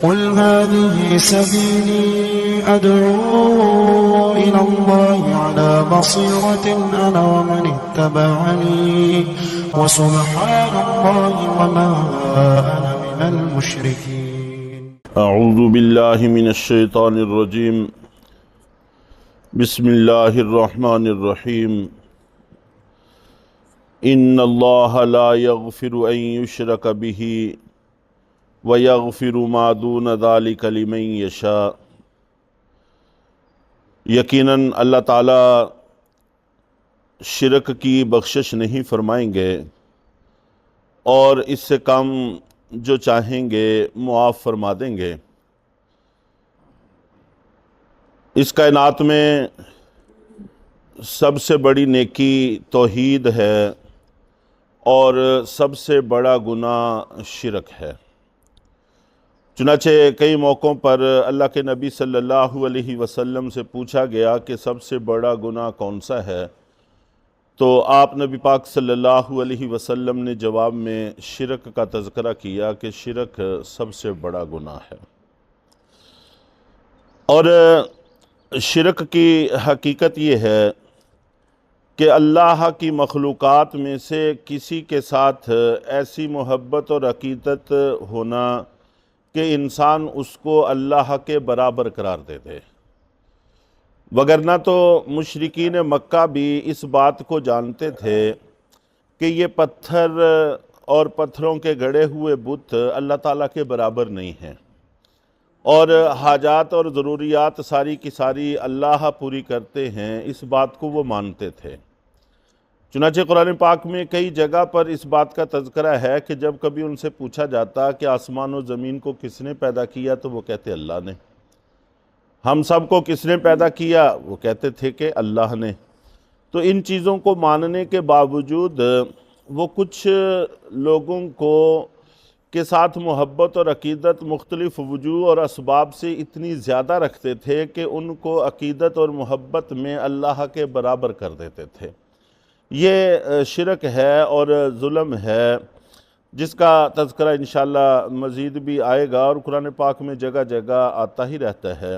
قل هذه سبيلي أدعو إلى الله على بصيرة أنا ومن اتبعني وسبحان الله وما أنا من المشركين. اعوذ باللہ من الشیطان الرجیم. بسم اللہ الرحمن الرحیم. ان اللہ لا یغفر ان یشرک بہ ویغفر ما دون ذلک لمن یشاء. یقیناً اللہ تعالیٰ شرک کی بخشش نہیں فرمائیں گے اور اس سے کم جو چاہیں گے معاف فرما دیں گے. اس کائنات میں سب سے بڑی نیکی توحید ہے اور سب سے بڑا گناہ شرک ہے. چنانچہ کئی موقعوں پر اللہ کے نبی صلی اللہ علیہ وسلم سے پوچھا گیا کہ سب سے بڑا گناہ کون سا ہے، تو آپ نبی پاک صلی اللہ علیہ وسلم نے جواب میں شرک کا تذکرہ کیا کہ شرک سب سے بڑا گناہ ہے. اور شرک کی حقیقت یہ ہے کہ اللہ کی مخلوقات میں سے کسی کے ساتھ ایسی محبت اور عقیدت ہونا کہ انسان اس کو اللہ کے برابر قرار دے دے. وگرنہ تو مشرکین مکہ بھی اس بات کو جانتے تھے کہ یہ پتھر اور پتھروں کے گڑے ہوئے بت اللہ تعالیٰ کے برابر نہیں ہیں، اور حاجات اور ضروریات ساری کی ساری اللہ پوری کرتے ہیں. اس بات کو وہ مانتے تھے. چنانچہ قرآن پاک میں کئی جگہ پر اس بات کا تذکرہ ہے کہ جب کبھی ان سے پوچھا جاتا کہ آسمان و زمین کو کس نے پیدا کیا تو وہ کہتے اللہ نے. ہم سب کو کس نے پیدا کیا، وہ کہتے تھے کہ اللہ نے. تو ان چیزوں کو ماننے کے باوجود وہ کچھ لوگوں کو کے ساتھ محبت اور عقیدت مختلف وجوہ اور اسباب سے اتنی زیادہ رکھتے تھے کہ ان کو عقیدت اور محبت میں اللہ کے برابر کر دیتے تھے. یہ شرک ہے اور ظلم ہے جس کا تذکرہ انشاءاللہ مزید بھی آئے گا اور قرآن پاک میں جگہ جگہ آتا ہی رہتا ہے.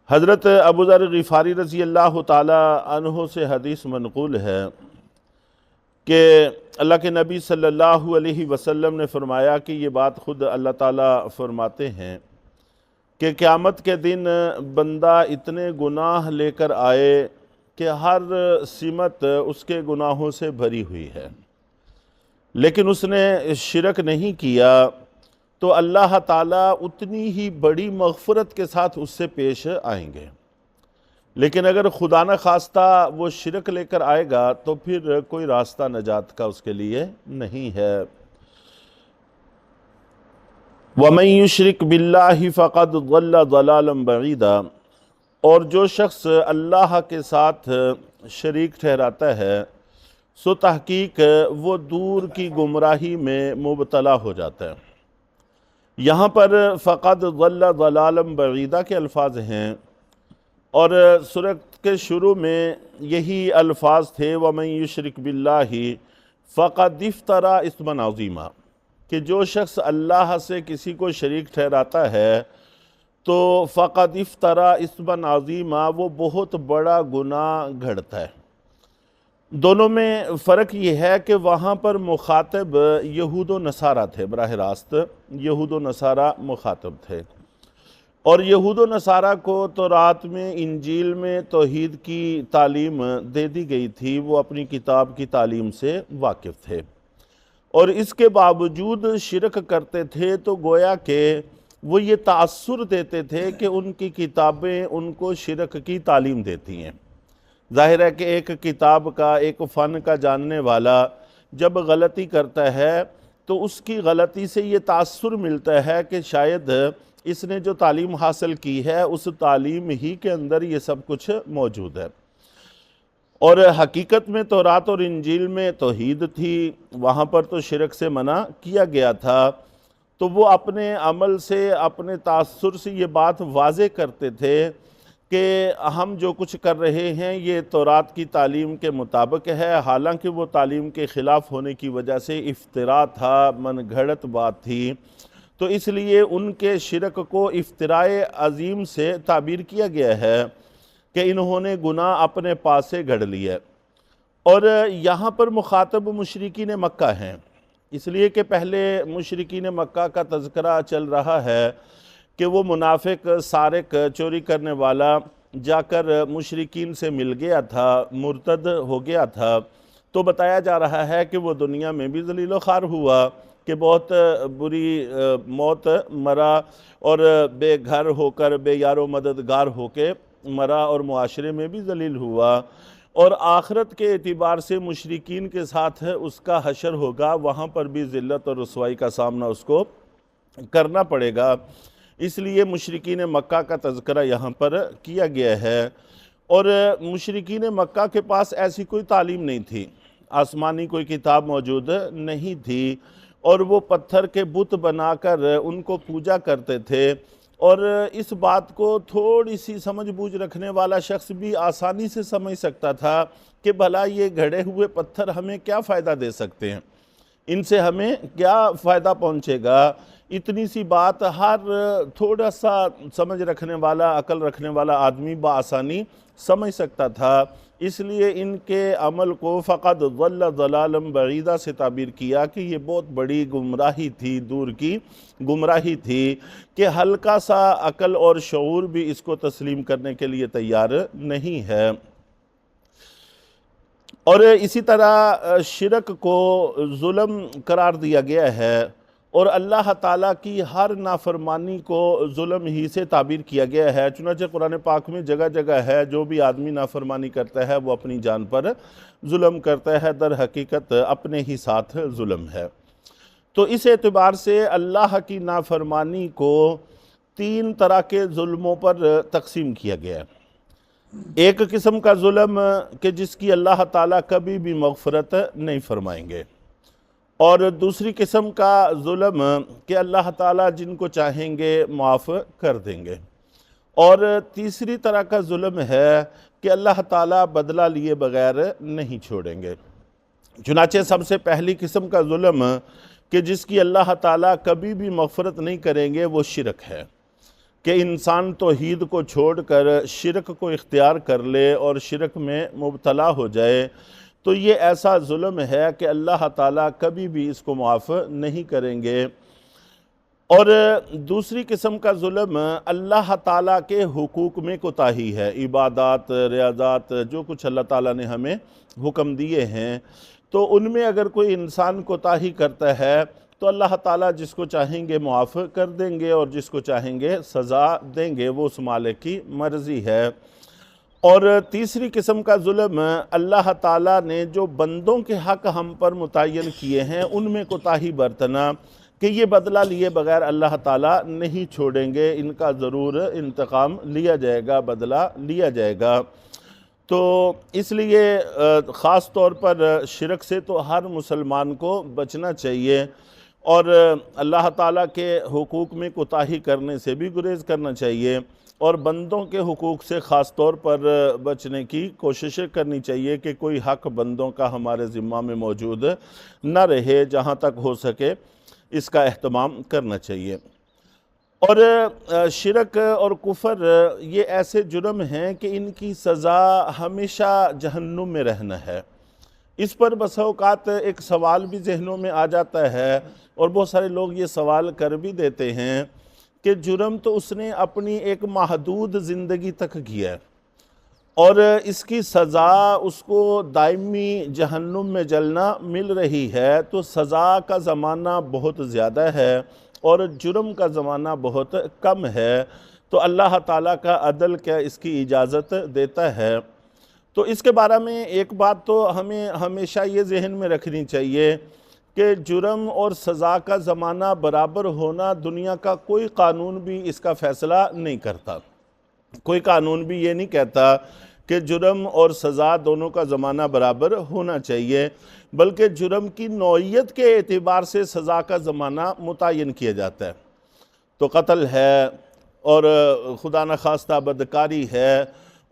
حضرت ابو ذر غفاری رضی اللہ تعالی عنہ سے حدیث منقول ہے کہ اللہ کے نبی صلی اللہ علیہ وسلم نے فرمایا کہ یہ بات خود اللہ تعالیٰ فرماتے ہیں کہ قیامت کے دن بندہ اتنے گناہ لے کر آئے کہ ہر سمت اس کے گناہوں سے بھری ہوئی ہے، لیکن اس نے شرک نہیں کیا تو اللہ تعالیٰ اتنی ہی بڑی مغفرت کے ساتھ اس سے پیش آئیں گے. لیکن اگر خدا نہ خواستہ وہ شرک لے کر آئے گا تو پھر کوئی راستہ نجات کا اس کے لیے نہیں ہے. وَمَن يُشْرِكْ بِاللَّهِ فَقَدْ ضَلَّ ضَلَالًا بَعِيدًا. اور جو شخص اللہ کے ساتھ شریک ٹھہراتا ہے سو تحقیق وہ دور کی گمراہی میں مبتلا ہو جاتا ہے. یہاں پر فقد ضل ضلالا بعیدا کے الفاظ ہیں اور سورت کے شروع میں یہی الفاظ تھے وَمَن يُشْرِكْ بِاللَّهِ فَقَدْ افْتَرَى اِثْمًا عَظِيمًا، کہ جو شخص اللہ سے کسی کو شریک ٹھہراتا ہے تو فقد افطرا اثما عظیما، وہ بہت بڑا گناہ گھڑتا ہے. دونوں میں فرق یہ ہے کہ وہاں پر مخاطب یہود و نصارہ تھے، براہ راست یہود و نصارہ مخاطب تھے، اور یہود و نصارہ کو تورات میں انجیل میں توحید کی تعلیم دے دی گئی تھی، وہ اپنی کتاب کی تعلیم سے واقف تھے، اور اس کے باوجود شرک کرتے تھے. تو گویا کہ وہ یہ تاثر دیتے تھے کہ ان کی کتابیں ان کو شرک کی تعلیم دیتی ہیں. ظاہر ہے کہ ایک کتاب کا، ایک فن کا جاننے والا جب غلطی کرتا ہے تو اس کی غلطی سے یہ تاثر ملتا ہے کہ شاید اس نے جو تعلیم حاصل کی ہے اس تعلیم ہی کے اندر یہ سب کچھ موجود ہے. اور حقیقت میں تورات اور انجیل میں توحید تھی، وہاں پر تو شرک سے منع کیا گیا تھا. تو وہ اپنے عمل سے، اپنے تاثر سے یہ بات واضح کرتے تھے کہ ہم جو کچھ کر رہے ہیں یہ تورات کی تعلیم کے مطابق ہے، حالانکہ وہ تعلیم کے خلاف ہونے کی وجہ سے افطرا تھا، من گھڑت بات تھی. تو اس لیے ان کے شرک کو افتراء عظیم سے تعبیر کیا گیا ہے کہ انہوں نے گناہ اپنے پاس سے گھڑ لیا۔ اور یہاں پر مخاطب مشرکین مکہ ہیں، اس لیے کہ پہلے مشرکین مکہ کا تذکرہ چل رہا ہے کہ وہ منافق، سارق، چوری کرنے والا جا کر مشرکین سے مل گیا تھا، مرتد ہو گیا تھا، تو بتایا جا رہا ہے کہ وہ دنیا میں بھی ذلیل و خوار ہوا، کہ بہت بری موت مرا، اور بے گھر ہو کر، بے یار و مددگار ہو کے مرا، اور معاشرے میں بھی ذلیل ہوا، اور آخرت کے اعتبار سے مشرکین کے ساتھ اس کا حشر ہوگا، وہاں پر بھی ذلت اور رسوائی کا سامنا اس کو کرنا پڑے گا۔ اس لیے مشرکین مکہ کا تذکرہ یہاں پر کیا گیا ہے۔ اور مشرکین مکہ کے پاس ایسی کوئی تعلیم نہیں تھی، آسمانی کوئی کتاب موجود نہیں تھی، اور وہ پتھر کے بت بنا کر ان کو پوجا کرتے تھے، اور اس بات کو تھوڑی سی سمجھ بوجھ رکھنے والا شخص بھی آسانی سے سمجھ سکتا تھا کہ بھلا یہ گھڑے ہوئے پتھر ہمیں کیا فائدہ دے سکتے ہیں، ان سے ہمیں کیا فائدہ پہنچے گا۔ اتنی سی بات ہر تھوڑا سا سمجھ رکھنے والا، عقل رکھنے والا آدمی بآسانی سمجھ سکتا تھا۔ اس لیے ان کے عمل کو فقط ضل ضلالا بعیدا سے تعبیر کیا کہ یہ بہت بڑی گمراہی تھی، دور کی گمراہی تھی، کہ ہلکا سا عقل اور شعور بھی اس کو تسلیم کرنے کے لیے تیار نہیں ہے۔ اور اسی طرح شرک کو ظلم قرار دیا گیا ہے، اور اللہ تعالیٰ کی ہر نافرمانی کو ظلم ہی سے تعبیر کیا گیا ہے۔ چنانچہ قرآن پاک میں جگہ جگہ ہے جو بھی آدمی نافرمانی کرتا ہے وہ اپنی جان پر ظلم کرتا ہے، در حقیقت اپنے ہی ساتھ ظلم ہے۔ تو اس اعتبار سے اللہ کی نافرمانی کو 3 طرح کے ظلموں پر تقسیم کیا گیا ہے۔ ایک قسم کا ظلم کہ جس کی اللہ تعالیٰ کبھی بھی مغفرت نہیں فرمائیں گے، اور دوسری قسم کا ظلم کہ اللہ تعالیٰ جن کو چاہیں گے معاف کر دیں گے، اور تیسری طرح کا ظلم ہے کہ اللہ تعالیٰ بدلہ لیے بغیر نہیں چھوڑیں گے۔ چنانچہ سب سے پہلی قسم کا ظلم کہ جس کی اللہ تعالیٰ کبھی بھی مغفرت نہیں کریں گے وہ شرک ہے، کہ انسان توحید کو چھوڑ کر شرک کو اختیار کر لے اور شرک میں مبتلا ہو جائے، تو یہ ایسا ظلم ہے کہ اللہ تعالیٰ کبھی بھی اس کو معاف نہیں کریں گے۔ اور دوسری قسم کا ظلم اللہ تعالیٰ کے حقوق میں کوتاہی ہے، عبادات، ریاضات، جو کچھ اللہ تعالیٰ نے ہمیں حکم دیے ہیں، تو ان میں اگر کوئی انسان کوتاہی کرتا ہے تو اللہ تعالیٰ جس کو چاہیں گے معاف کر دیں گے، اور جس کو چاہیں گے سزا دیں گے، وہ اس مالک کی مرضی ہے۔ اور تیسری قسم کا ظلم اللہ تعالیٰ نے جو بندوں کے حق ہم پر متعین کیے ہیں ان میں کوتاہی برتنا، کہ یہ بدلہ لیے بغیر اللہ تعالیٰ نہیں چھوڑیں گے، ان کا ضرور انتقام لیا جائے گا، بدلہ لیا جائے گا۔ تو اس لیے خاص طور پر شرک سے تو ہر مسلمان کو بچنا چاہیے، اور اللہ تعالیٰ کے حقوق میں کوتاہی کرنے سے بھی گریز کرنا چاہیے، اور بندوں کے حقوق سے خاص طور پر بچنے کی کوششیں کرنی چاہیے کہ کوئی حق بندوں کا ہمارے ذمہ میں موجود نہ رہے، جہاں تک ہو سکے اس کا اہتمام کرنا چاہیے۔ اور شرک اور کفر یہ ایسے جرم ہیں کہ ان کی سزا ہمیشہ جہنم میں رہنا ہے۔ اس پر بسا اوقات ایک سوال بھی ذہنوں میں آ جاتا ہے، اور بہت سارے لوگ یہ سوال کر بھی دیتے ہیں کہ جرم تو اس نے اپنی ایک محدود زندگی تک کیا ہے، اور اس کی سزا اس کو دائمی جہنم میں جلنا مل رہی ہے، تو سزا کا زمانہ بہت زیادہ ہے اور جرم کا زمانہ بہت کم ہے، تو اللہ تعالیٰ کا عدل کیا اس کی اجازت دیتا ہے؟ تو اس کے بارے میں ایک بات تو ہمیں ہمیشہ یہ ذہن میں رکھنی چاہیے کہ جرم اور سزا کا زمانہ برابر ہونا دنیا کا کوئی قانون بھی اس کا فیصلہ نہیں کرتا۔ کوئی قانون بھی یہ نہیں کہتا کہ جرم اور سزا دونوں کا زمانہ برابر ہونا چاہیے، بلکہ جرم کی نوعیت کے اعتبار سے سزا کا زمانہ متعین کیا جاتا ہے۔ تو قتل ہے، اور خدا نخواستہ بدکاری ہے،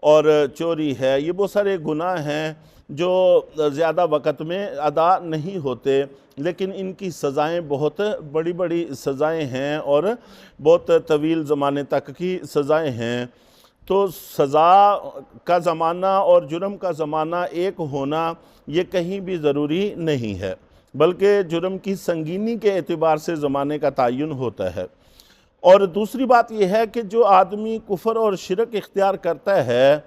اور چوری ہے، یہ بہت سارے گناہ ہیں جو زیادہ وقت میں ادا نہیں ہوتے، لیکن ان کی سزائیں بہت بڑی بڑی سزائیں ہیں اور بہت طویل زمانے تک کی سزائیں ہیں۔ تو سزا کا زمانہ اور جرم کا زمانہ ایک ہونا یہ کہیں بھی ضروری نہیں ہے، بلکہ جرم کی سنگینی کے اعتبار سے زمانے کا تعین ہوتا ہے۔ اور دوسری بات یہ ہے کہ جو آدمی کفر اور شرک اختیار کرتا ہے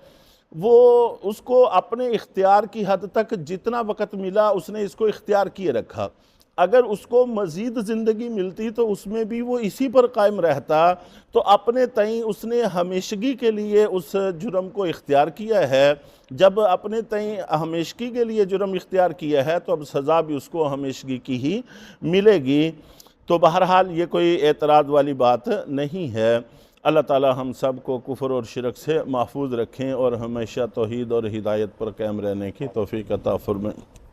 وہ اس کو اپنے اختیار کی حد تک جتنا وقت ملا اس نے اس کو اختیار کیے رکھا۔ اگر اس کو مزید زندگی ملتی تو اس میں بھی وہ اسی پر قائم رہتا، تو اپنے تئیں اس نے ہمیشگی کے لیے اس جرم کو اختیار کیا ہے۔ جب اپنے تئیں ہمیشگی کے لیے جرم اختیار کیا ہے تو اب سزا بھی اس کو ہمیشگی کی ہی ملے گی۔ تو بہرحال یہ کوئی اعتراض والی بات نہیں ہے۔ اللہ تعالی ہم سب کو کفر اور شرک سے محفوظ رکھیں اور ہمیشہ توحید اور ہدایت پر قائم رہنے کی توفیق عطا فرمائیں۔